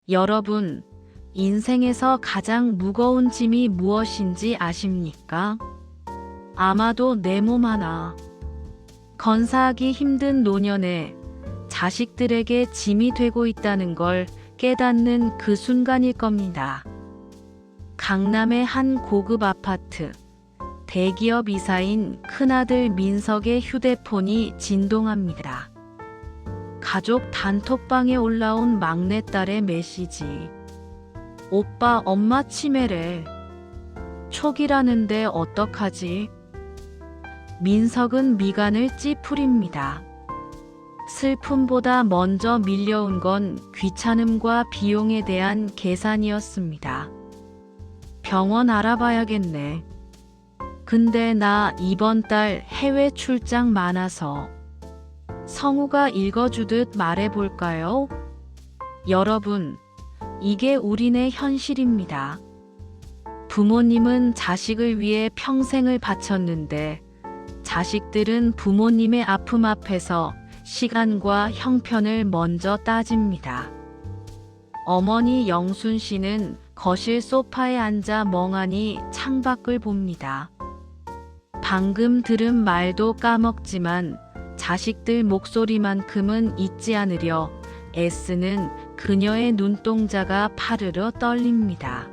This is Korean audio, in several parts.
여러분, 인생에서 가장 무거운 짐이 무엇인지 아십니까? 아마도 내 몸 하나. 건사하기 힘든 노년에 자식들에게 짐이 되고 있다는 걸 깨닫는 그 순간일 겁니다. 강남의 한 고급 아파트. 대기업 이사인 큰아들 민석의 휴대폰이 진동합니다. 가족 단톡방에 올라온 막내딸의 메시지. 오빠, 엄마 치매래. 촉이라는데 어떡하지? 민석은 미간을 찌푸립니다. 슬픔보다 먼저 밀려온 건 귀찮음과 비용에 대한 계산이었습니다. 병원 알아봐야겠네. 근데 나 이번 달 해외 출장 많아서. 성우가 읽어주듯 말해볼까요? 여러분, 이게 우리네 현실입니다. 부모님은 자식을 위해 평생을 바쳤는데 자식들은 부모님의 아픔 앞에서 시간과 형편을 먼저 따집니다. 어머니 영순 씨는 거실 소파에 앉아 멍하니 창밖을 봅니다. 방금 들은 말도 까먹지만 자식들 목소리만큼은 잊지 않으려 애쓰는 그녀의 눈동자가 파르르 떨립니다.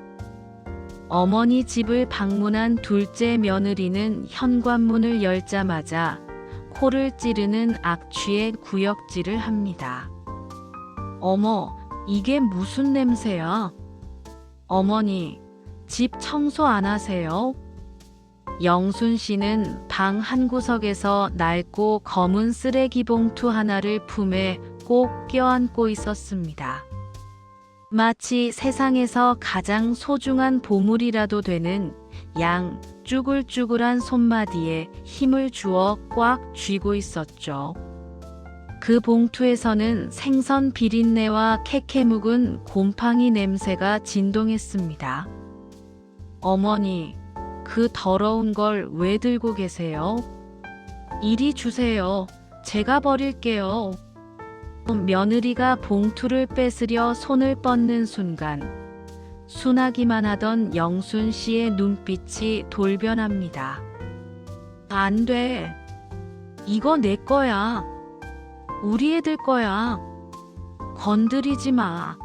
어머니 집을 방문한 둘째 며느리는 현관문을 열자마자 코를 찌르는 악취의 구역질을 합니다. 어머, 이게 무슨 냄새야? 어머니, 집 청소 안 하세요? 영순 씨는 방 한구석에서 낡고 검은 쓰레기 봉투 하나를 품에 꼭 껴안고 있었습니다. 마치 세상에서 가장 소중한 보물이라도 되는 양 쭈글쭈글한 손마디에 힘을 주어 꽉 쥐고 있었죠. 그 봉투에서는 생선 비린내와 캐캐 묵은 곰팡이 냄새가 진동했습니다. 어머니, 그 더러운 걸 왜 들고 계세요? 이리 주세요. 제가 버릴게요. 며느리가 봉투를 뺏으려 손을 뻗는 순간 순하기만 하던 영순 씨의 눈빛이 돌변합니다. 안 돼. 이거 내 거야. 우리 애들 거야. 건드리지 마.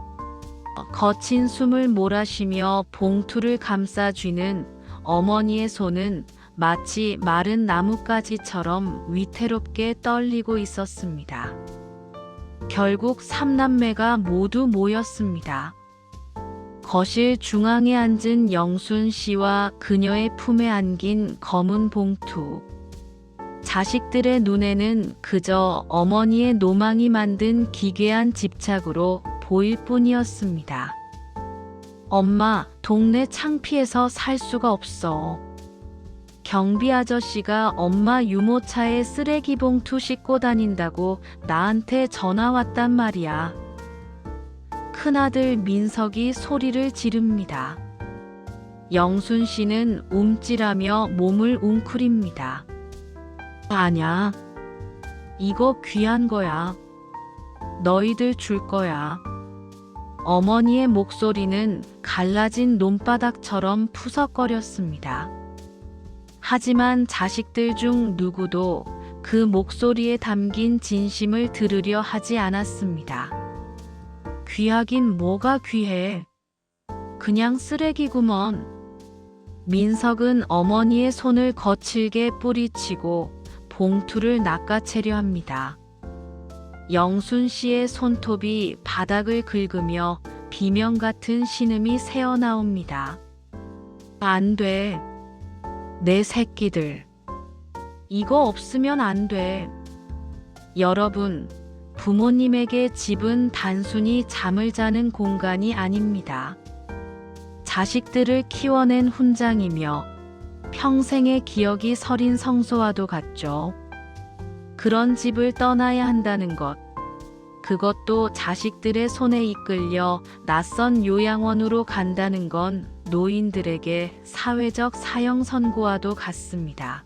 거친 숨을 몰아쉬며 봉투를 감싸 쥐는 어머니의 손은 마치 마른 나뭇가지처럼 위태롭게 떨리고 있었습니다. 결국 3남매가 모두 모였습니다. 거실 중앙에 앉은 영순 씨와 그녀의 품에 안긴 검은 봉투. 자식들의 눈에는 그저 어머니의 노망이 만든 기괴한 집착으로 보일 뿐이었습니다. 엄마, 동네 창피해서 살 수가 없어. 경비 아저씨가 엄마 유모차에 쓰레기 봉투 싣고 다닌다고 나한테 전화 왔단 말이야. 큰아들 민석이 소리를 지릅니다. 영순 씨는 움찔하며 몸을 웅크립니다. 아냐, 이거 귀한 거야. 너희들 줄 거야. 어머니의 목소리는 갈라진 논바닥처럼 푸석거렸습니다. 하지만 자식들 중 누구도 그 목소리에 담긴 진심을 들으려 하지 않았습니다. 귀하긴 뭐가 귀해. 그냥 쓰레기구먼. 민석은 어머니의 손을 거칠게 뿌리치고 봉투를 낚아채려 합니다. 영순 씨의 손톱이 바닥을 긁으며 비명 같은 신음이 새어나옵니다. 안 돼. 내 새끼들. 이거 없으면 안 돼. 여러분, 부모님에게 집은 단순히 잠을 자는 공간이 아닙니다. 자식들을 키워낸 훈장이며 평생의 기억이 서린 성소와도 같죠. 그런 집을 떠나야 한다는 것. 그것도 자식들의 손에 이끌려 낯선 요양원으로 간다는 건 노인들에게 사회적 사형 선고와도 같습니다.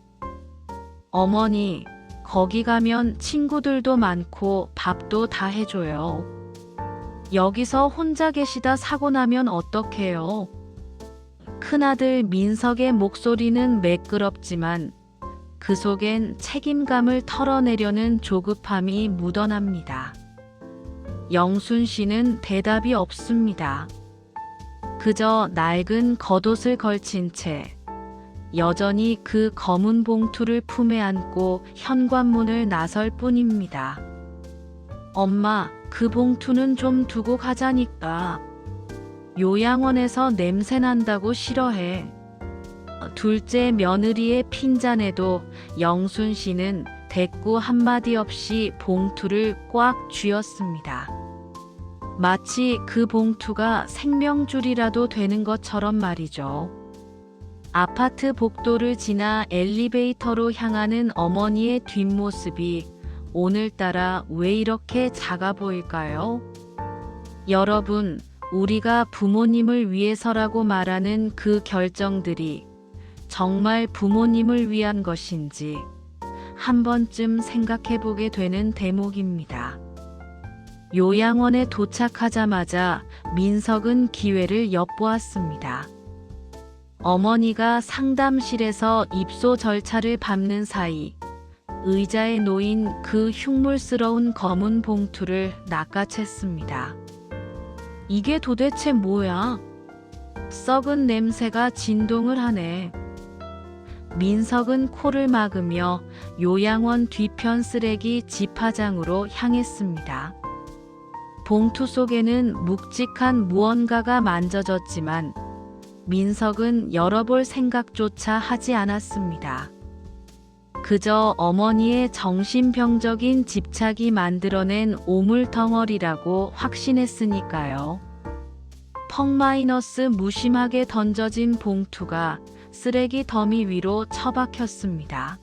어머니, 거기 가면 친구들도 많고 밥도 다 해줘요. 여기서 혼자 계시다 사고 나면 어떡해요? 큰아들 민석의 목소리는 매끄럽지만 그 속엔 책임감을 털어내려는 조급함이 묻어납니다. 영순 씨는 대답이 없습니다. 그저 낡은 겉옷을 걸친 채 여전히 그 검은 봉투를 품에 안고 현관문을 나설 뿐입니다. 엄마, 그 봉투는 좀 두고 가자니까. 요양원에서 냄새 난다고 싫어해. 둘째 며느리의 핀잔에도 영순 씨는 대꾸 한마디 없이 봉투를 꽉 쥐었습니다. 마치 그 봉투가 생명줄이라도 되는 것처럼 말이죠. 아파트 복도를 지나 엘리베이터로 향하는 어머니의 뒷모습이 오늘따라 왜 이렇게 작아 보일까요? 여러분, 우리가 부모님을 위해서라고 말하는 그 결정들이 정말 부모님을 위한 것인지 한 번쯤 생각해 보게 되는 대목입니다. 요양원에 도착하자마자 민석은 기회를 엿보았습니다. 어머니가 상담실에서 입소 절차를 밟는 사이 의자에 놓인 그 흉물스러운 검은 봉투를 낚아챘습니다. 이게 도대체 뭐야? 썩은 냄새가 진동을 하네. 민석은 코를 막으며 요양원 뒤편 쓰레기 집화장으로 향했습니다. 봉투 속에는 묵직한 무언가가 만져졌지만 민석은 열어볼 생각조차 하지 않았습니다. 그저 어머니의 정신병적인 집착이 만들어낸 오물덩어리라고 확신했으니까요. 펑마이너스 무심하게 던져진 봉투가 쓰레기 더미 위로 처박혔습니다.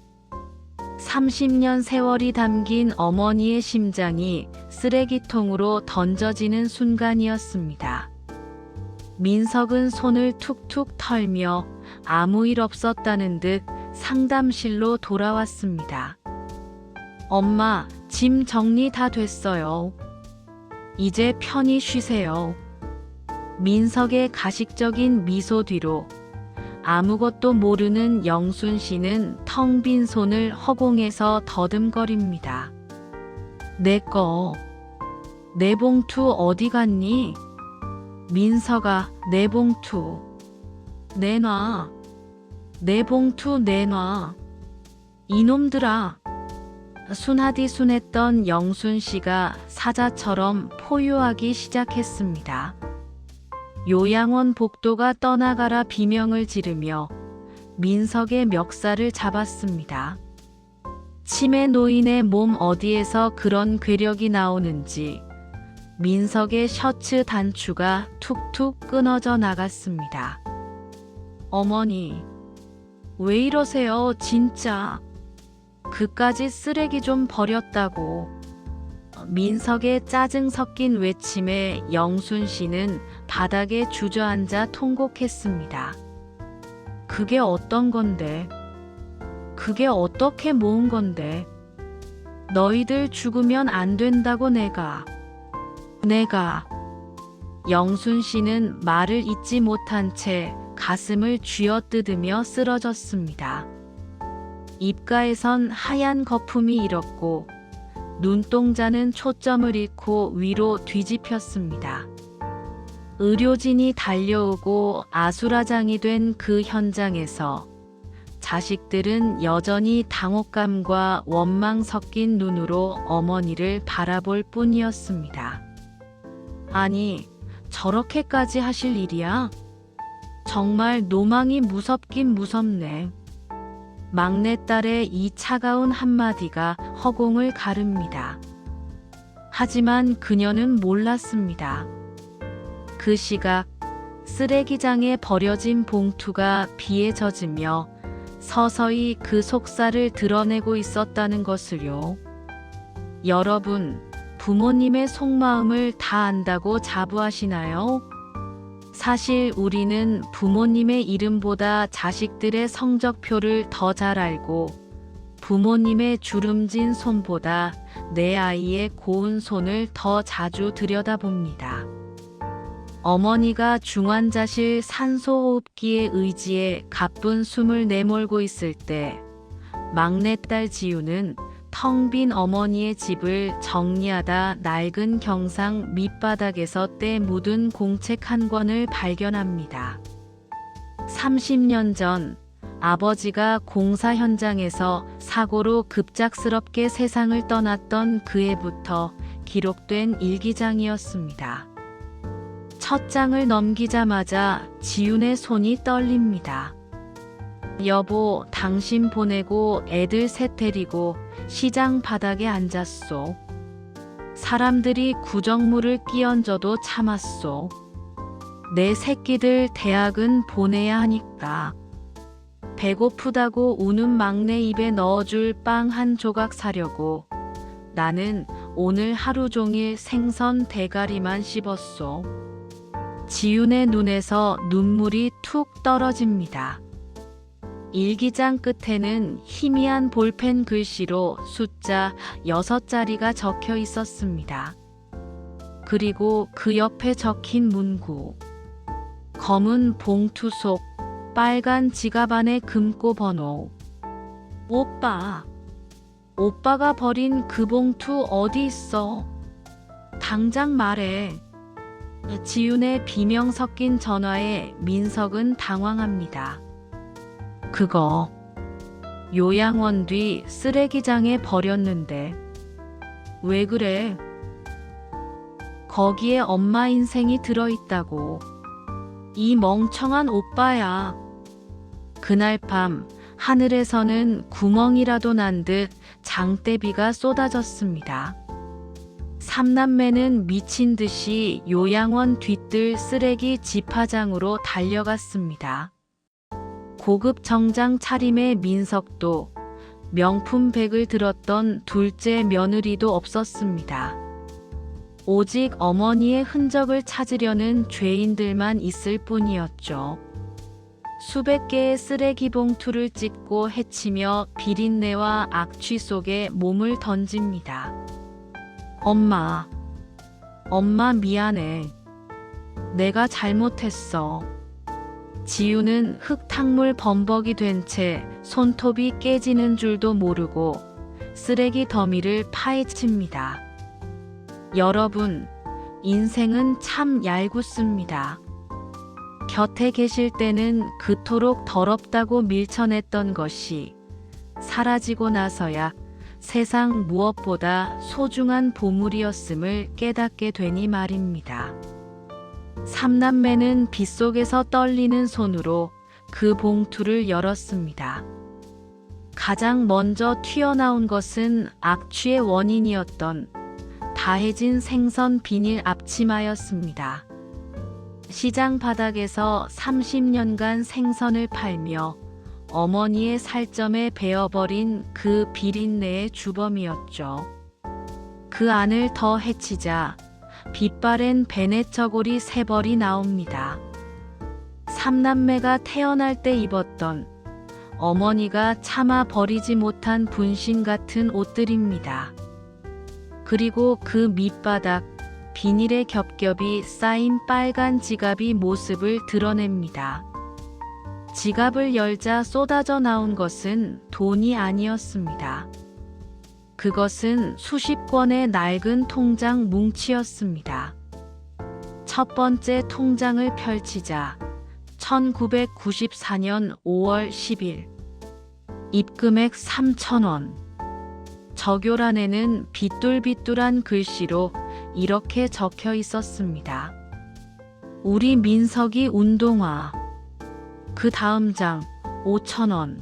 30년 세월이 담긴 어머니의 심장이 쓰레기통으로 던져지는 순간이었습니다. 민석은 손을 툭툭 털며 아무 일 없었다는 듯 상담실로 돌아왔습니다. 엄마, 짐 정리 다 됐어요. 이제 편히 쉬세요. 민석의 가식적인 미소 뒤로 아무것도 모르는 영순 씨는 텅 빈 손을 허공에서 더듬거립니다. 내 거, 내 봉투 어디 갔니? 민석아, 내 봉투. 내놔. 내 봉투 내놔. 이놈들아. 순하디순했던 영순 씨가 사자처럼 포효하기 시작했습니다. 요양원 복도가 떠나가라 비명을 지르며 민석의 멱살을 잡았습니다. 치매 노인의 몸 어디에서 그런 괴력이 나오는지 민석의 셔츠 단추가 툭툭 끊어져 나갔습니다. 어머니, 왜 이러세요, 진짜. 그까짓 쓰레기 좀 버렸다고. 민석의 짜증 섞인 외침에 영순 씨는 바닥에 주저앉아 통곡했습니다. 그게 어떤 건데? 그게 어떻게 모은 건데? 너희들 죽으면 안 된다고 내가. 영순 씨는 말을 잇지 못한 채 가슴을 쥐어뜯으며 쓰러졌습니다. 입가에선 하얀 거품이 일었고 눈동자는 초점을 잃고 위로 뒤집혔습니다. 의료진이 달려오고 아수라장이 된 그 현장에서 자식들은 여전히 당혹감과 원망 섞인 눈으로 어머니를 바라볼 뿐이었습니다. 아니, 저렇게까지 하실 일이야? 정말 노망이 무섭긴 무섭네. 막내딸의 이 차가운 한마디가 허공을 가릅니다. 하지만 그녀는 몰랐습니다. 그 시각 쓰레기장에 버려진 봉투가 비에 젖으며 서서히 그 속살을 드러내고 있었다는 것을요. 여러분, 부모님의 속마음을 다 안다고 자부하시나요? 사실 우리는 부모님의 이름보다 자식들의 성적표를 더 잘 알고 부모님의 주름진 손보다 내 아이의 고운 손을 더 자주 들여다봅니다. 어머니가 중환자실 산소호흡기에 의지해 가쁜 숨을 내몰고 있을 때 막내딸 지우는 텅 빈 어머니의 집을 정리하다 낡은 경상 밑바닥에서 때 묻은 공책 한 권을 발견합니다. 30년 전 아버지가 공사 현장에서 사고로 급작스럽게 세상을 떠났던 그 해부터 기록된 일기장이었습니다. 첫 장을 넘기자마자 지훈의 손이 떨립니다. 여보, 당신 보내고 애들 셋 데리고 시장 바닥에 앉았소. 사람들이 구정물을 끼얹어도 참았소. 내 새끼들 대학은 보내야 하니까. 배고프다고 우는 막내 입에 넣어줄 빵 한 조각 사려고 나는 오늘 하루 종일 생선 대가리만 씹었소. 지훈의 눈에서 눈물이 툭 떨어집니다. 일기장 끝에는 희미한 볼펜 글씨로 숫자 6자리가 적혀 있었습니다. 그리고 그 옆에 적힌 문구. 검은 봉투 속 빨간 지갑 안에 금고 번호. 오빠. 오빠가 버린 그 봉투 어디 있어? 당장 말해. 지훈의 비명 섞인 전화에 민석은 당황합니다. 그거 요양원 뒤 쓰레기장에 버렸는데. 왜 그래? 거기에 엄마 인생이 들어있다고. 이 멍청한 오빠야. 그날 밤 하늘에서는 구멍이라도 난 듯 장대비가 쏟아졌습니다. 삼남매는 미친 듯이 요양원 뒤뜰 쓰레기 집화장으로 달려갔습니다. 고급 정장 차림의 민석도 명품 백을 들었던 둘째 며느리도 없었습니다. 오직 어머니의 흔적을 찾으려는 죄인들만 있을 뿐이었죠. 수백 개의 쓰레기 봉투를 찢고 헤치며 비린내와 악취 속에 몸을 던집니다. 엄마 미안해. 내가 잘못했어. 지우는 흙탕물 범벅이 된 채 손톱이 깨지는 줄도 모르고 쓰레기 더미를 파헤칩니다. 여러분, 인생은 참 얄궂습니다. 곁에 계실 때는 그토록 더럽다고 밀쳐냈던 것이 사라지고 나서야 세상 무엇보다 소중한 보물이었음을 깨닫게 되니 말입니다. 삼남매는 빗속에서 떨리는 손으로 그 봉투를 열었습니다. 가장 먼저 튀어나온 것은 악취의 원인이었던 다해진 생선 비닐 앞치마였습니다. 시장 바닥에서 30년간 생선을 팔며 어머니의 살점에 베어버린 그 비린내의 주범이었죠. 그 안을 더 헤치자 빛바랜 베네처고리 3벌이 나옵니다. 삼남매가 태어날 때 입었던 어머니가 차마 버리지 못한 분신 같은 옷들입니다. 그리고 그 밑바닥 비닐의 겹겹이 쌓인 빨간 지갑이 모습을 드러냅니다. 지갑을 열자 쏟아져 나온 것은 돈이 아니었습니다. 그것은 수십 권의 낡은 통장 뭉치였습니다. 첫 번째 통장을 펼치자 1994년 5월 10일 입금액 3,000원. 적요란에는 비뚤비뚤한 글씨로 이렇게 적혀 있었습니다. 우리 민석이 운동화. 그 다음 장 5,000원.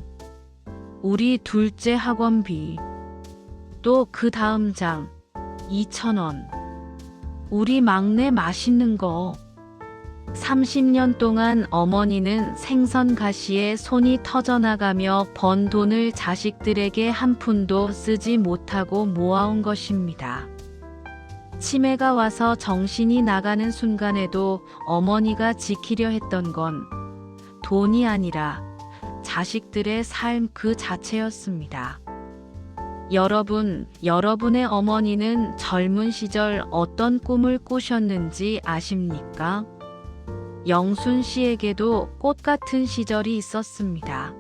우리 둘째 학원비. 또 그 다음 장 2,000원. 우리 막내 맛있는 거. 30년 동안 어머니는 생선 가시에 손이 터져나가며 번 돈을 자식들에게 한 푼도 쓰지 못하고 모아온 것입니다. 치매가 와서 정신이 나가는 순간에도 어머니가 지키려 했던 건 돈이 아니라 자식들의 삶 그 자체였습니다. 여러분, 여러분의 어머니는 젊은 시절 어떤 꿈을 꾸셨는지 아십니까? 영순 씨에게도 꽃 같은 시절이 있었습니다.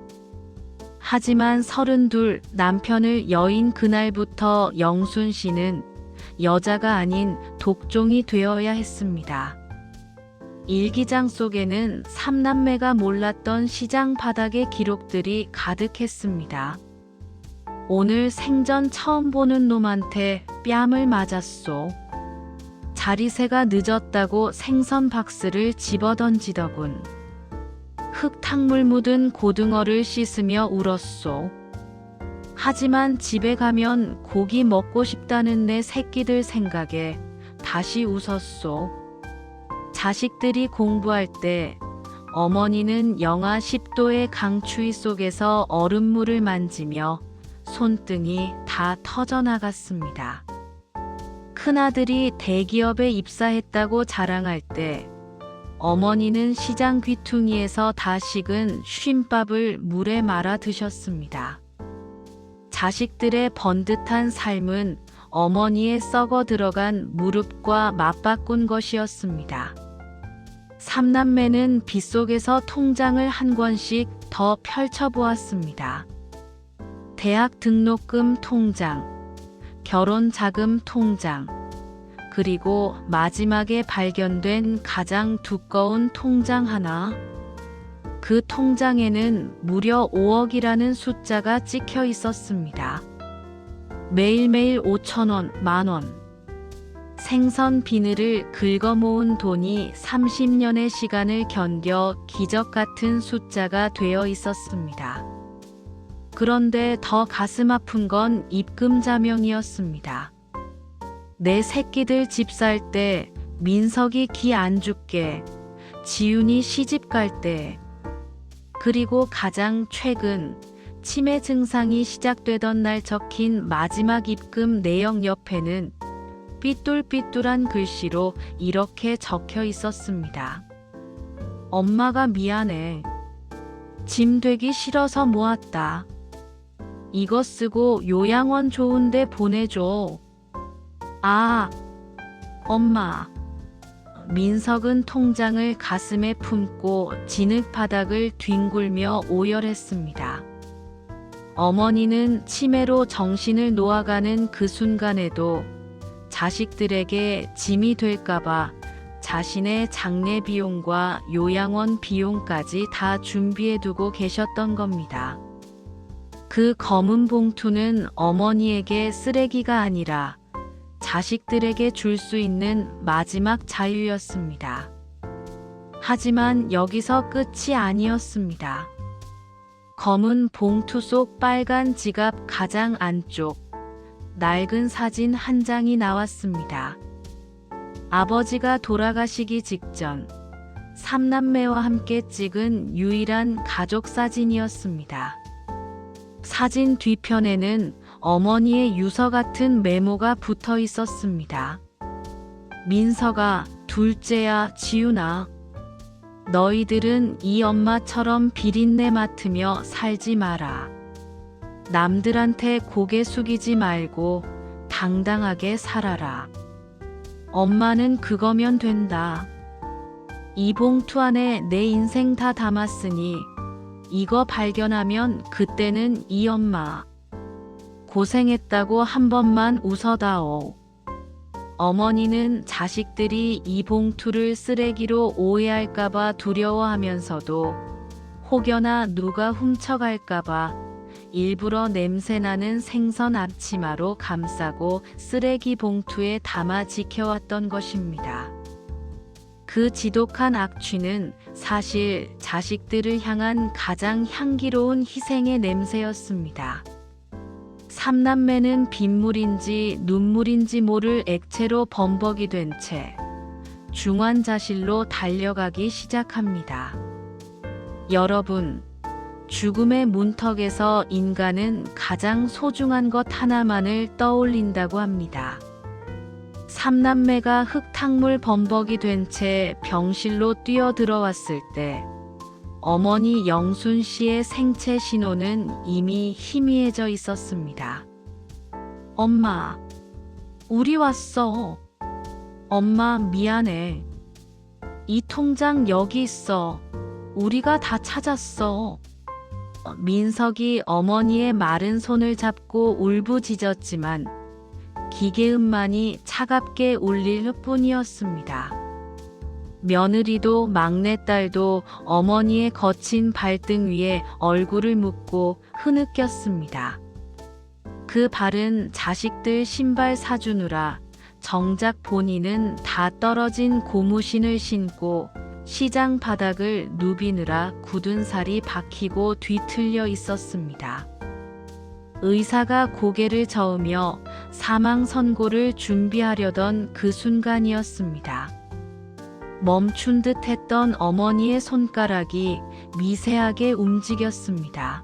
하지만 32 남편을 여인 그날부터 영순 씨는 여자가 아닌 독종이 되어야 했습니다. 일기장 속에는 3남매가 몰랐던 시장 바닥의 기록들이 가득했습니다. 오늘 생전 처음 보는 놈한테 뺨을 맞았소. 자리세가 늦었다고 생선 박스를 집어던지더군. 흙탕물 묻은 고등어를 씻으며 울었소. 하지만 집에 가면 고기 먹고 싶다는 내 새끼들 생각에 다시 웃었소. 자식들이 공부할 때 어머니는 영하 10도의 강추위 속에서 얼음물을 만지며 손등이 다 터져나갔습니다. 큰아들이 대기업에 입사했다고 자랑할 때 어머니는 시장 귀퉁이에서 다 식은 쉰밥을 물에 말아 드셨습니다. 자식들의 번듯한 삶은 어머니의 썩어 들어간 무릎과 맞바꾼 것이었습니다. 3남매는 빗속에서 통장을 한 권씩 더 펼쳐보았습니다. 대학 등록금 통장, 결혼 자금 통장, 그리고 마지막에 발견된 가장 두꺼운 통장 하나. 그 통장에는 무려 5억이라는 숫자가 찍혀 있었습니다. 매일매일 5,000원, 만원. 생선 비늘을 긁어 모은 돈이 30년의 시간을 견뎌 기적 같은 숫자가 되어 있었습니다. 그런데 더 가슴 아픈 건 입금 자명이었습니다. 내 새끼들 집 살 때, 민석이 기 안 죽게, 지윤이 시집 갈 때, 그리고 가장 최근 치매 증상이 시작되던 날 적힌 마지막 입금 내역 옆에는 삐뚤삐뚤한 글씨로 이렇게 적혀 있었습니다. 엄마가 미안해. 짐 되기 싫어서 모았다. 이거 쓰고 요양원 좋은데 보내줘. 아, 엄마. 민석은 통장을 가슴에 품고 진흙바닥을 뒹굴며 오열했습니다. 어머니는 치매로 정신을 놓아가는 그 순간에도 자식들에게 짐이 될까봐 자신의 장례 비용과 요양원 비용까지 다 준비해두고 계셨던 겁니다. 그 검은 봉투는 어머니에게 쓰레기가 아니라 자식들에게 줄 수 있는 마지막 자유였습니다. 하지만 여기서 끝이 아니었습니다. 검은 봉투 속 빨간 지갑 가장 안쪽, 낡은 사진 한 장이 나왔습니다. 아버지가 돌아가시기 직전 3남매와 함께 찍은 유일한 가족 사진이었습니다. 사진 뒤편에는 어머니의 유서 같은 메모가 붙어 있었습니다. 민서가 둘째야 지윤아. 너희들은 이 엄마처럼 비린내 맡으며 살지 마라. 남들한테 고개 숙이지 말고 당당하게 살아라. 엄마는 그거면 된다. 이 봉투 안에 내 인생 다 담았으니 이거 발견하면 그때는 이 엄마 고생했다고 한 번만 웃어다오. 어머니는 자식들이 이 봉투를 쓰레기로 오해할까봐 두려워하면서도 혹여나 누가 훔쳐갈까봐 일부러 냄새나는 생선 앞치마로 감싸고 쓰레기 봉투에 담아 지켜왔던 것입니다. 그 지독한 악취는 사실 자식들을 향한 가장 향기로운 희생의 냄새였습니다. 3남매는 빗물인지 눈물인지 모를 액체로 범벅이 된 채 중환자실로 달려가기 시작합니다. 여러분, 죽음의 문턱에서 인간은 가장 소중한 것 하나만을 떠올린다고 합니다. 3남매가 흙탕물 범벅이 된 채 병실로 뛰어들어왔을 때 어머니 영순 씨의 생체 신호는 이미 희미해져 있었습니다. 엄마, 우리 왔어. 엄마 미안해. 이 통장 여기 있어. 우리가 다 찾았어. 민석이 어머니의 마른 손을 잡고 울부짖었지만 기계음만이 차갑게 울릴 뿐이었습니다. 며느리도 막내딸도 어머니의 거친 발등 위에 얼굴을 묻고 흐느꼈습니다. 그 발은 자식들 신발 사주느라 정작 본인은 다 떨어진 고무신을 신고 시장 바닥을 누비느라 굳은 살이 박히고 뒤틀려 있었습니다. 의사가 고개를 저으며 사망 선고를 준비하려던 그 순간이었습니다. 멈춘 듯 했던 어머니의 손가락이 미세하게 움직였습니다.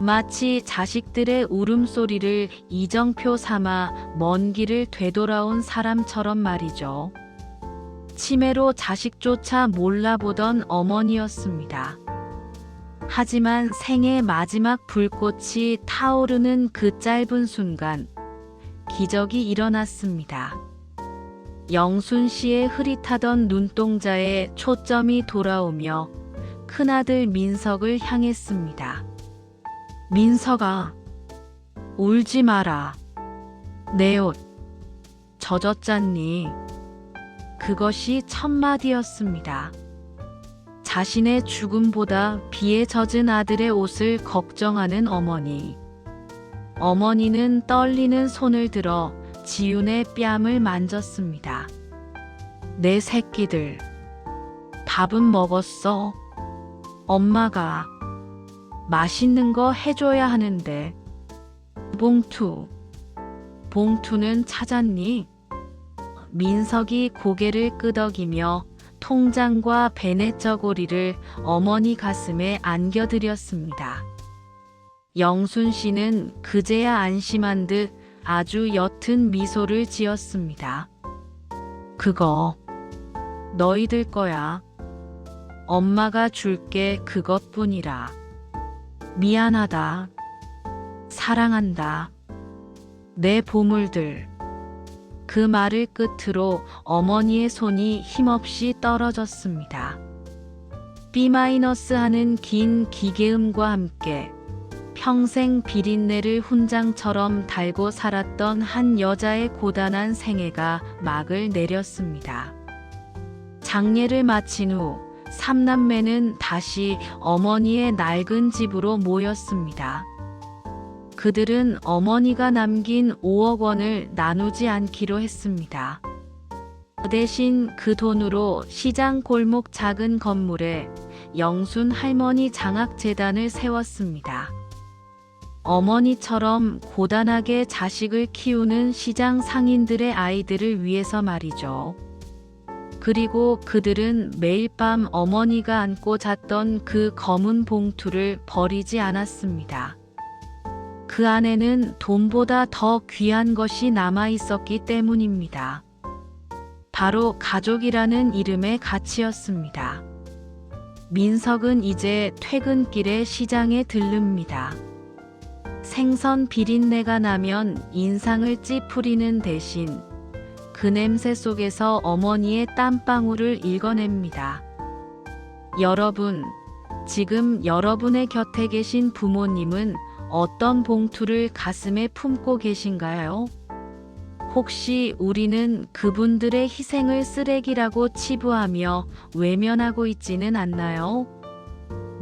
마치 자식들의 울음소리를 이정표 삼아 먼 길을 되돌아온 사람처럼 말이죠. 치매로 자식조차 몰라보던 어머니였습니다. 하지만 생의 마지막 불꽃이 타오르는 그 짧은 순간 기적이 일어났습니다. 영순 씨의 흐릿하던 눈동자에 초점이 돌아오며 큰아들 민석을 향했습니다. 민석아, 울지 마라. 내 옷 젖었잖니. 그것이 첫마디였습니다. 자신의 죽음보다 비에 젖은 아들의 옷을 걱정하는 어머니. 어머니는 떨리는 손을 들어 지윤의 뺨을 만졌습니다. 내 새끼들, 밥은 먹었어? 엄마가 맛있는 거 해줘야 하는데. 봉투는 찾았니? 민석이 고개를 끄덕이며 통장과 베네 저고리를 어머니 가슴에 안겨드렸습니다. 영순 씨는 그제야 안심한 듯 아주 옅은 미소를 지었습니다. 그거 너희들 거야. 엄마가 줄게 그것뿐이라. 미안하다. 사랑한다. 내 보물들. 그 말을 끝으로 어머니의 손이 힘없이 떨어졌습니다. B- 하는 긴 기계음과 함께 평생 비린내를 훈장처럼 달고 살았던 한 여자의 고단한 생애가 막을 내렸습니다. 장례를 마친 후 삼남매는 다시 어머니의 낡은 집으로 모였습니다. 그들은 어머니가 남긴 5억 원을 나누지 않기로 했습니다. 대신 그 돈으로 시장 골목 작은 건물에 영순 할머니 장학재단을 세웠습니다. 어머니처럼 고단하게 자식을 키우는 시장 상인들의 아이들을 위해서 말이죠. 그리고 그들은 매일 밤 어머니가 안고 잤던 그 검은 봉투를 버리지 않았습니다. 그 안에는 돈보다 더 귀한 것이 남아 있었기 때문입니다. 바로 가족이라는 이름의 가치였습니다. 민석은 이제 퇴근길에 시장에 들릅니다. 생선 비린내가 나면 인상을 찌푸리는 대신 그 냄새 속에서 어머니의 땀방울을 읽어냅니다. 여러분, 지금 여러분의 곁에 계신 부모님은 어떤 봉투를 가슴에 품고 계신가요? 혹시 우리는 그분들의 희생을 쓰레기라고 치부하며 외면하고 있지는 않나요?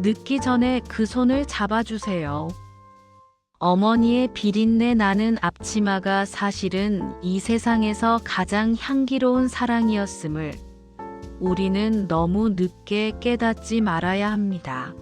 늦기 전에 그 손을 잡아주세요. 어머니의 비린내 나는 앞치마가 사실은 이 세상에서 가장 향기로운 사랑이었음을 우리는 너무 늦게 깨닫지 말아야 합니다.